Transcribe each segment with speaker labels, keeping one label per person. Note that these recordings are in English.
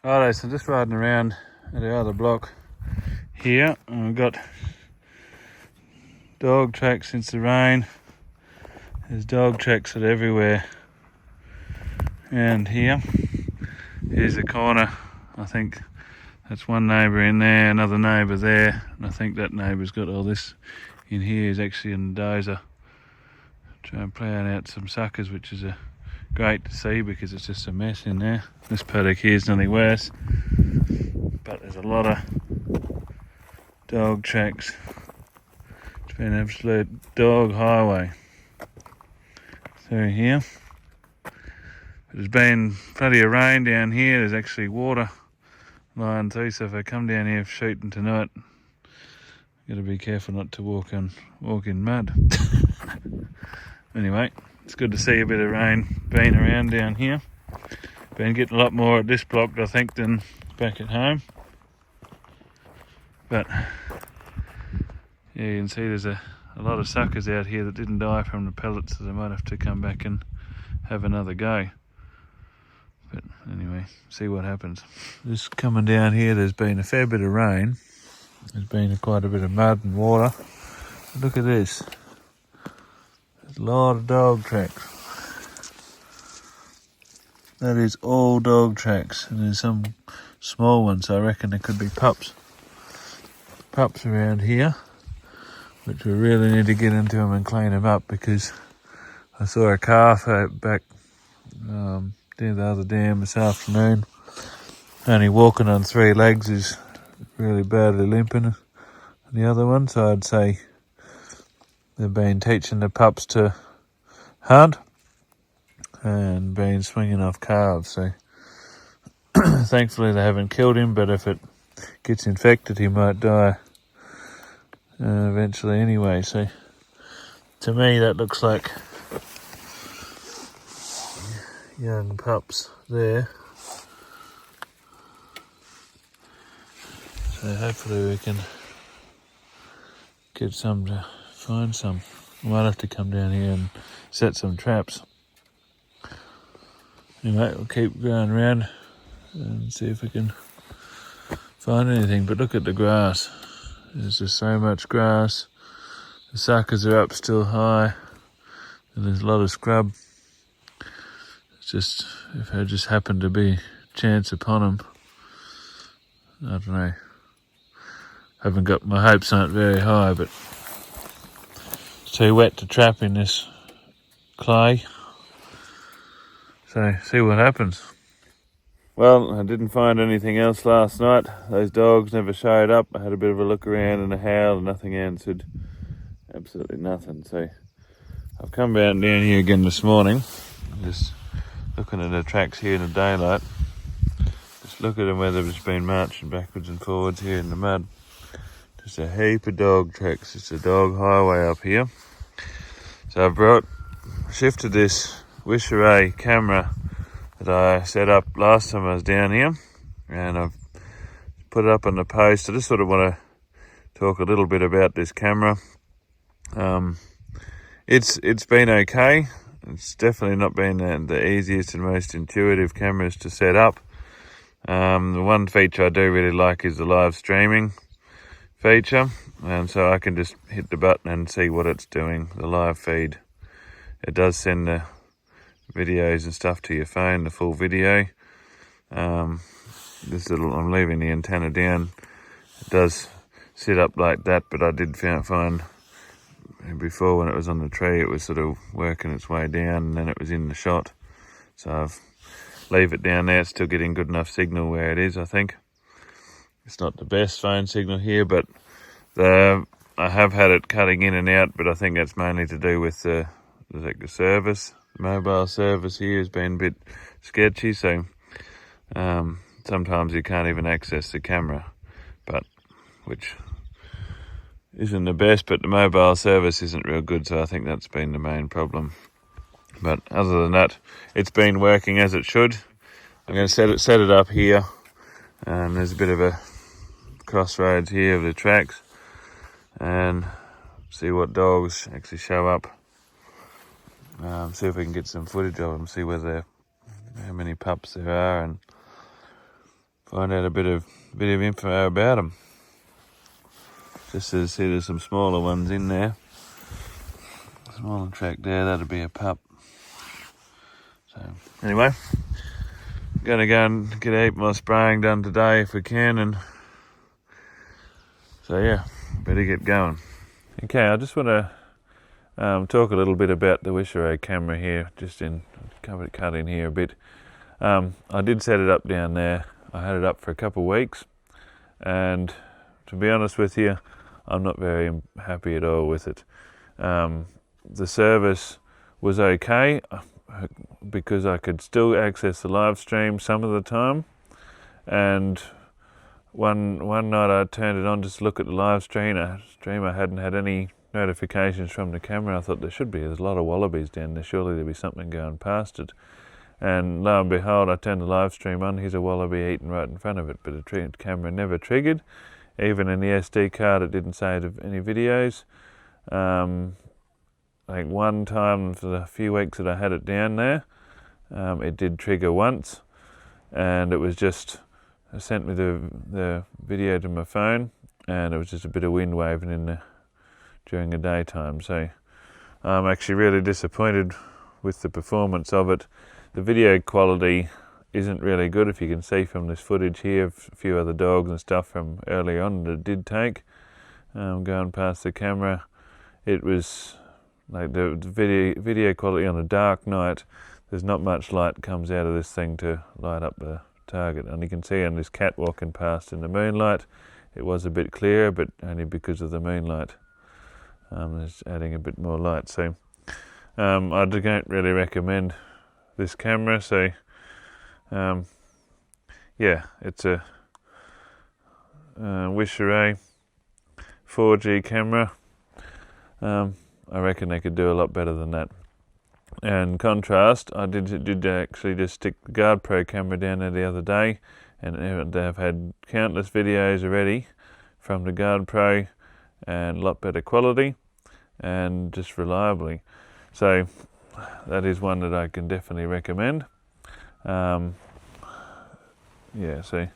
Speaker 1: Righto, so just riding around at our other block here, and we've got dog tracks since the rain. There's dog tracks everywhere. And here, here's the corner. I think that's one neighbour in there, another neighbour there, and I think that neighbour's got all this in here. He's actually in the dozer trying to plan out some suckers, which is great to see because it's just a mess in there. This paddock here is nothing worse, but there's a lot of dog tracks. It's been an absolute dog highway through here. There's been plenty of rain down here. There's actually water lying through, so if I come down here shooting tonight, I've got to be careful not to walk in mud. Anyway, it's good to see a bit of rain being around down here. Been getting a lot more at this block, I think, than back at home. But yeah, you can see there's a lot of suckers out here that didn't die from the pellets, so they might have to come back and have another go. But anyway, see what happens. Just coming down here, there's been a fair bit of rain. There's been quite a bit of mud and water. But look at this. There's a lot of dog tracks. That is all dog tracks, and there's some small ones. I reckon there could be pups around here, which we really need to get into them and clean them up, because I saw a calf out back near the other dam this afternoon. Only walking on 3 legs, is really badly limping, and the other one, so I'd say they've been teaching the pups to hunt and been swinging off calves. So thankfully they haven't killed him, but if it gets infected he might die eventually anyway. So to me that looks like young pups there. So hopefully we can get some to find some. I might have to come down here and set some traps. Anyway, we'll keep going around and see if we can find anything. But look at the grass. There's just so much grass. The suckers are up still high, and there's a lot of scrub. It's just, if I just happened to be chance upon them, I don't know. Haven't got, my hopes aren't very high, but it's too wet to trap in this clay. So see what happens. Well, I didn't find anything else last night. Those dogs never showed up. I had a bit of a look around and a howl, and nothing answered. Absolutely nothing. So I've come down here again this morning. I'm just looking at the tracks here in the daylight. Just look at them where they've just been marching backwards and forwards here in the mud. Just a heap of dog tracks. It's a dog highway up here. So I've shifted this Wisharay camera that I set up last time I was down here, and I've put it up on the post. I just sort of want to talk a little bit about this camera. It's been okay. It's definitely not been the easiest and most intuitive cameras to set up. The one feature I do really like is the live streaming feature, and so I can just hit the button and see what it's doing, the live feed. It does send the videos and stuff to your phone, the full video. I'm leaving the antenna down. It does sit up like that, but I did find before, when it was on the tree, it was sort of working its way down, and then it was in the shot. So I've leave it down there. It's still getting good enough signal where it is, I think. It's not the best phone signal here, but I have had it cutting in and out, but I think that's mainly to do with the service. The mobile service here has been a bit sketchy, so sometimes you can't even access the camera, which isn't the best, but the mobile service isn't real good, so I think that's been the main problem. But other than that, it's been working as it should. I'm going to set it up here. There's a bit of a crossroads here of the tracks, and see what dogs actually show up. See if we can get some footage of them, see how many pups there are, and find out a bit of info about them. Just as see there's some smaller ones in there. Smaller track there, that'll be a pup. So anyway, gonna go and get a heap more spraying done today if we can, and so yeah, better get going. Okay, I just want to talk a little bit about the Wisharo camera here, just cut in here a bit. I did set it up down there. I had it up for a couple of weeks, and to be honest with you, I'm not very happy at all with it. The service was okay because I could still access the live stream some of the time, and one night I turned it on just to look at the live stream. I hadn't had any notifications from the camera. I thought there's a lot of wallabies down there, surely there'll be something going past it. And lo and behold, I turned the live stream on, here's a wallaby eating right in front of it, but the camera never triggered. Even in the SD card it didn't save any videos. I think one time for the few weeks that I had it down there, it did trigger once, and it was just, it sent me the video to my phone, and it was just a bit of wind waving during the daytime. So I'm actually really disappointed with the performance of it. The video quality isn't really good, if you can see from this footage here, a few other dogs and stuff from early on that it did take. Going past the camera, it was like the video quality on a dark night, there's not much light comes out of this thing to light up the target. And you can see on this cat walking past in the moonlight, it was a bit clearer, but only because of the moonlight. It's adding a bit more light. So I don't really recommend this camera. So yeah, it's a Wisharo 4G camera. I reckon they could do a lot better than that. And contrast, I did actually just stick the Guard Pro camera down there the other day, and they've had countless videos already from the Guard Pro, and a lot better quality and just reliably. So that is one that I can definitely recommend. Yeah, so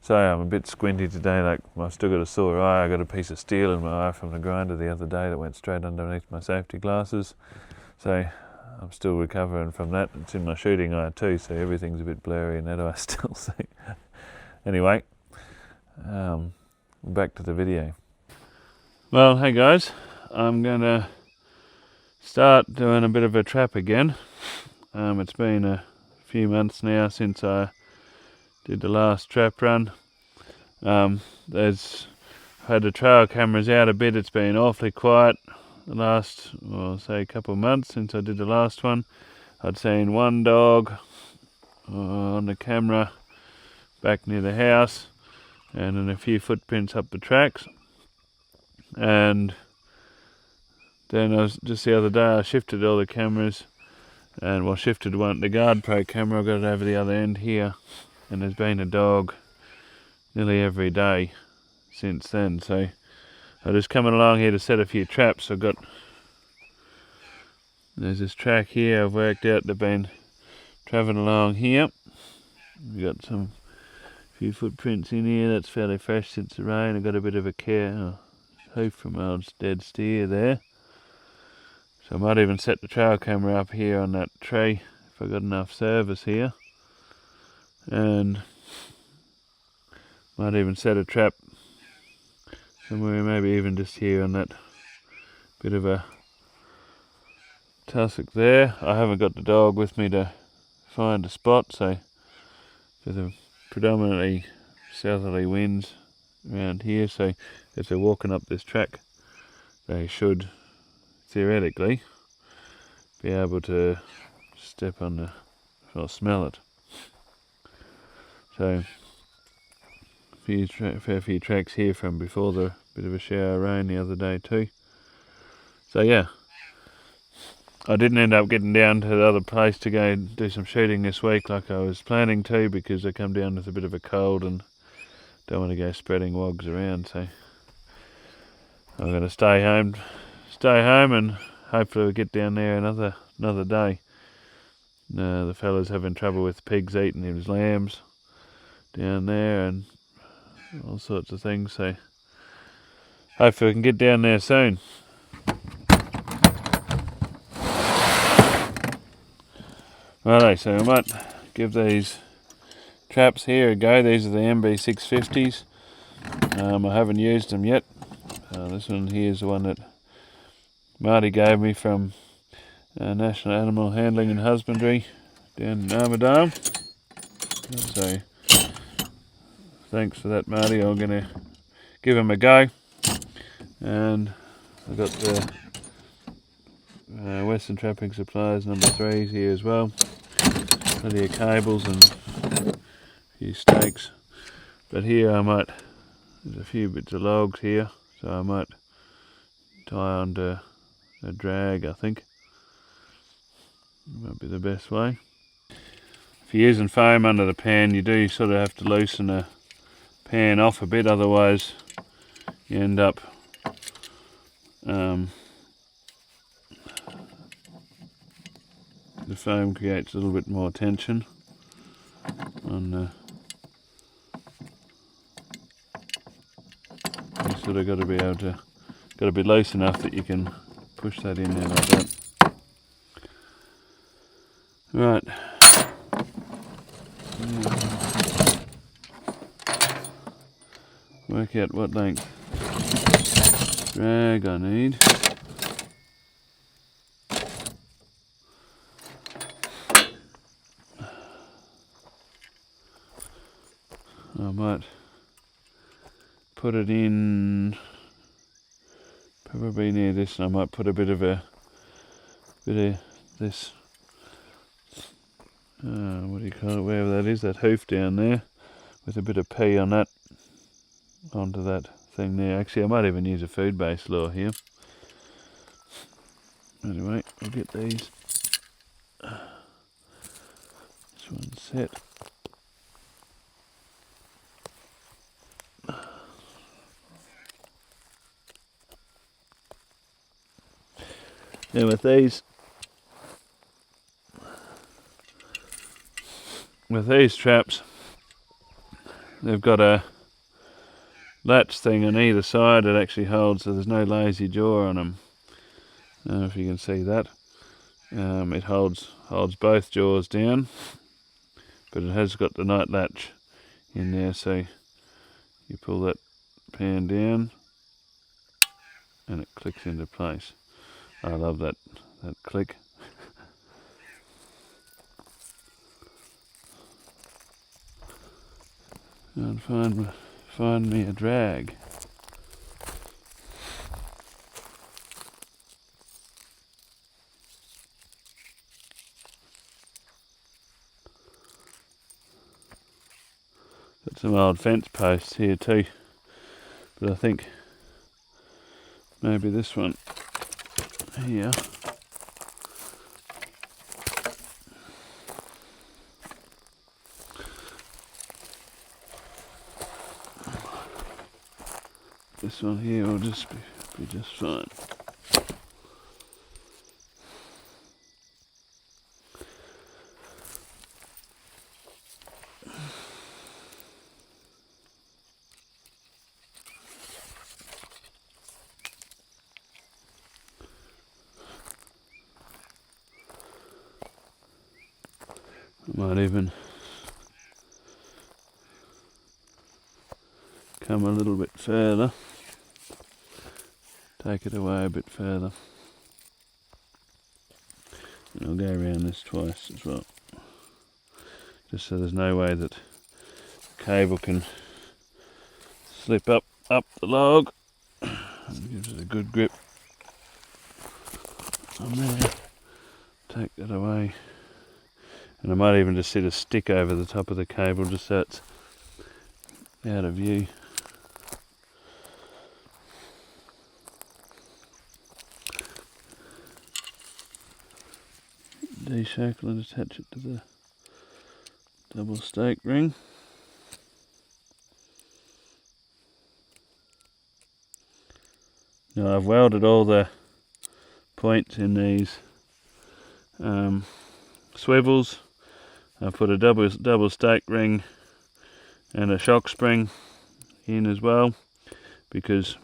Speaker 1: I'm a bit squinty today, like I've still got a sore eye. I got a piece of steel in my eye from the grinder the other day that went straight underneath my safety glasses. So I'm still recovering from that. It's in my shooting eye too, so everything's a bit blurry in that eye still. So anyway, back to the video. Well, hey guys, I'm going to start doing a bit of a trap again. It's been a few months now since I did the last trap run. I've had the trail cameras out a bit. It's been awfully quiet the last, well, say a couple of months since I did the last one. I'd seen one dog on the camera back near the house, and then a few footprints up the tracks. And then I was just the other day, I shifted all the cameras, and shifted the Guard Pro camera. I got it over the other end here, and there's been a dog nearly every day since then. So I'm just coming along here to set a few traps. There's this track here I've worked out. They've been travelling along here. We've got few footprints in here. That's fairly fresh since the rain. I've got a bit of a hoof from an old dead steer there. So I might even set the trail camera up here on that tree if I've got enough service here. And might even set a trap somewhere, maybe even just here on that bit of a tussock there. I haven't got the dog with me to find a spot, so there's a predominantly southerly winds around here, so if they're walking up this track, they should theoretically be able to step on or smell it. So fair few tracks here from before the bit of a shower of rain the other day too. So yeah, I didn't end up getting down to the other place to go do some shooting this week like I was planning to, because I come down with a bit of a cold and don't want to go spreading wogs around. So I'm going to stay home and hopefully we'll get down there another day. The fella's having trouble with pigs eating his lambs, down there and all sorts of things. So hopefully we can get down there soon. Righto, so I might give these traps here a go. These are the MB650s. I haven't used them yet. This one here is the one that Marty gave me from National Animal Handling and Husbandry down in Armidale. So thanks for that, Marty. I'm going to give him a go. And I've got the Western Trapping Supplies number 3s here as well. Plenty of cables and a few stakes. But here there's a few bits of logs here, so I might tie onto a drag, I think. Might be the best way. If you're using foam under the pan, you do sort of have to loosen the pan off a bit, otherwise you end up the foam creates a little bit more tension on you sort of got to be loose enough that you can push that in there like that. Right. Work out what length drag I need. I might put it in probably near this, and I might put a bit of this what do you call it, wherever that is, that hoof down there, with a bit of P on that, onto that thing there. Actually, I might even use a food-based lure here. Anyway, I'll get these. This one's set. Now with these traps, they've got a latch thing on either side that actually holds, so there's no lazy jaw on them. I don't know if you can see that. It holds both jaws down, but it has got the night latch in there, so you pull that pan down and it clicks into place. I love that click. And find me a drag. Got some old fence posts here too, but I think maybe this one here. This one here will just be just fine. I might even come a little bit further, take it away a bit further, and I'll go around this twice as well, just so there's no way that the cable can slip up the log. It gives it a good grip on there. Take that away. And I might even just set a stick over the top of the cable just so it's out of view. De-shackle and attach it to the double stake ring. Now I've welded all the points in these swivels. I put a double stake ring and a shock spring in as well, because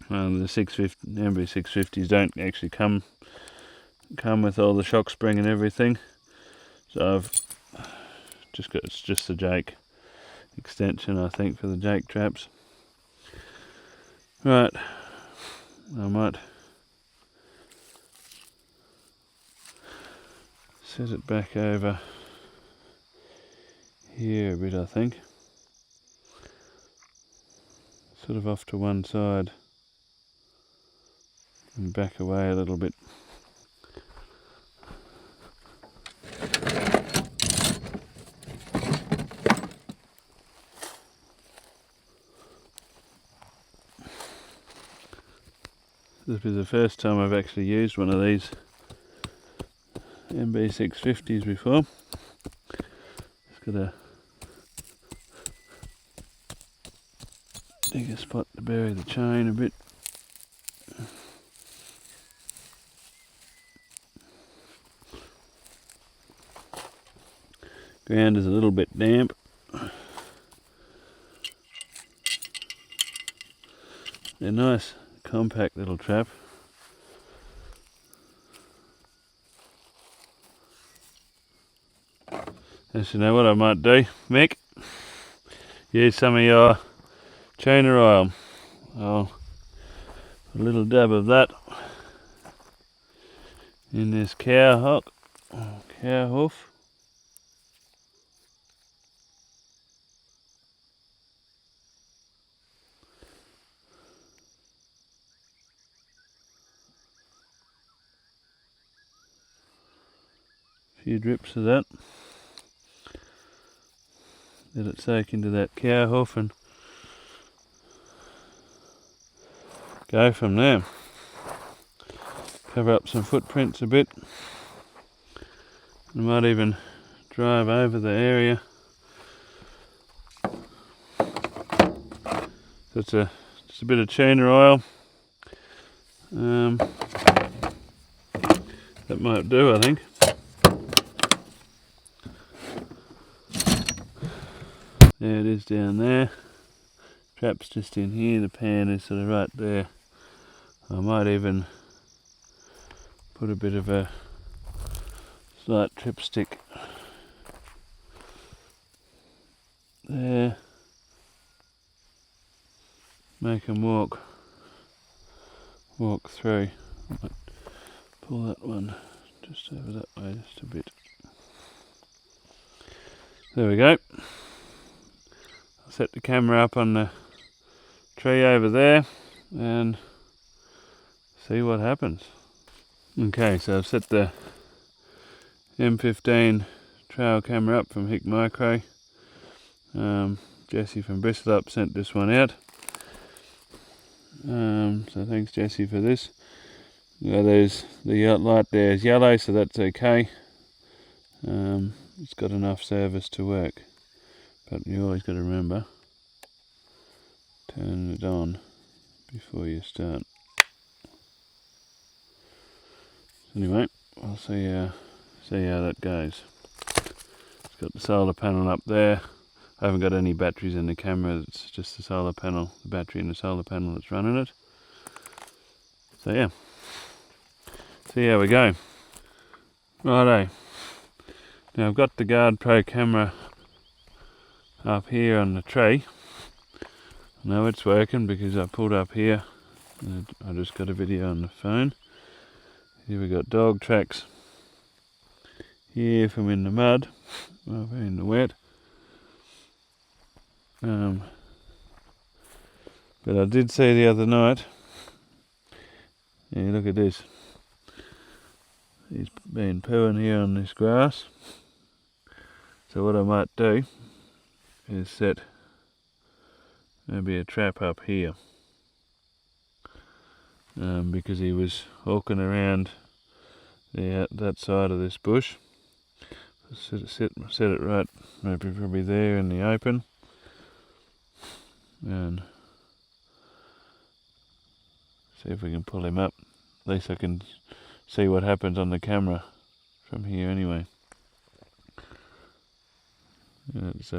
Speaker 1: the 650 MB650s don't actually come with all the shock spring and everything. So I've just got, it's just the Jake extension, I think, for the Jake traps. Right, I might set it back over here a bit, I think. Sort of off to one side and back away a little bit. This is the first time I've actually used one of these MB650s before. Just gotta dig a spot to bury the chain a bit. Ground is a little bit damp. They're nice, compact little trap. As you know what I might do, Mick? Use some of your tuner oil. A little dab of that in this cow hoof. A few drips of that. Let it soak into that cow hoof and go from there. Cover up some footprints a bit. I might even drive over the area. So it's just a bit of tuner oil. That might do, I think. There it is down there. Trap's just in here, the pan is sort of right there. I might even put a bit of a slight tripstick there. Make them walk through. I might pull that one just over that way just a bit. There we go. I'll set the camera up on the tree over there and see what happens. Okay, so I've set the M15 trail camera up from Hick Micro. Jesse from Bristolup sent this one out. So thanks Jesse for this. The light there is yellow, so that's okay. It's got enough service to work, but you always got to remember, turn it on before you start. Anyway, I'll see how that goes. It's got the solar panel up there. I haven't got any batteries in the camera, it's just the solar panel, the battery in the solar panel that's running it. So yeah, see how we go. Righto, now I've got the Guard Pro camera up here on the tree. I know it's working because I pulled up here and I just got a video on the phone. Here we got dog tracks here from in the mud, over in the wet. But I did see the other night, yeah, look at this, he's been pooing here on this grass. So what I might do is set maybe a trap up here, because he was walking around that side of this bush. Set it right, maybe probably there in the open, and see if we can pull him up. At least I can see what happens on the camera from here anyway. Yeah, it's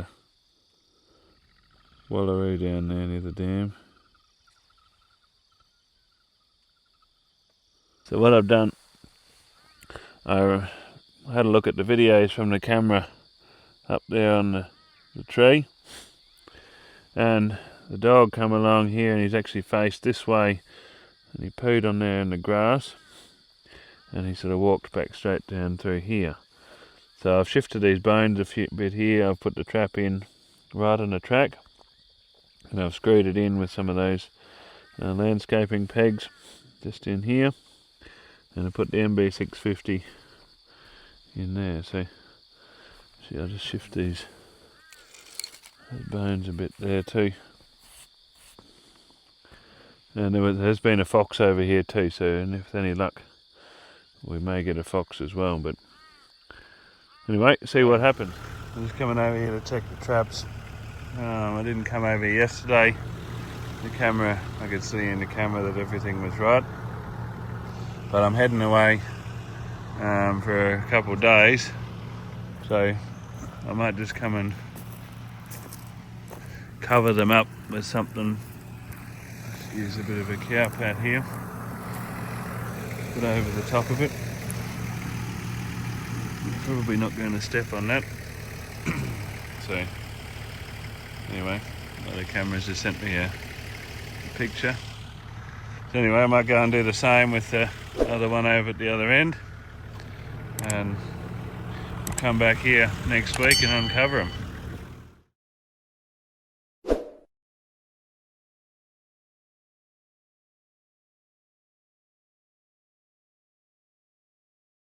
Speaker 1: Wallaroo down there near the dam. So what I've done, I had a look at the videos from the camera up there on the tree, and the dog come along here and he's actually faced this way, and he pooed on there in the grass, and he sort of walked back straight down through here. So I've shifted these bones a bit here. I've put the trap in right on the track, and I've screwed it in with some of those landscaping pegs just in here, and I put the MB650 in there. So see, I'll just shift these bones a bit there too. And there's been a fox over here too, so and if any luck we may get a fox as well. But anyway, see what happens. I'm just coming over here to check the traps. I didn't come over yesterday. The camera, I could see in the camera that everything was right. But I'm heading away for a couple of days, so I might just come and cover them up with something. Let's use a bit of a cow pat here, put over the top of it. I'm probably not going to step on that. So anyway, the camera's just sent me a picture. So anyway, I might go and do the same with the other one over at the other end, and we'll come back here next week and uncover them.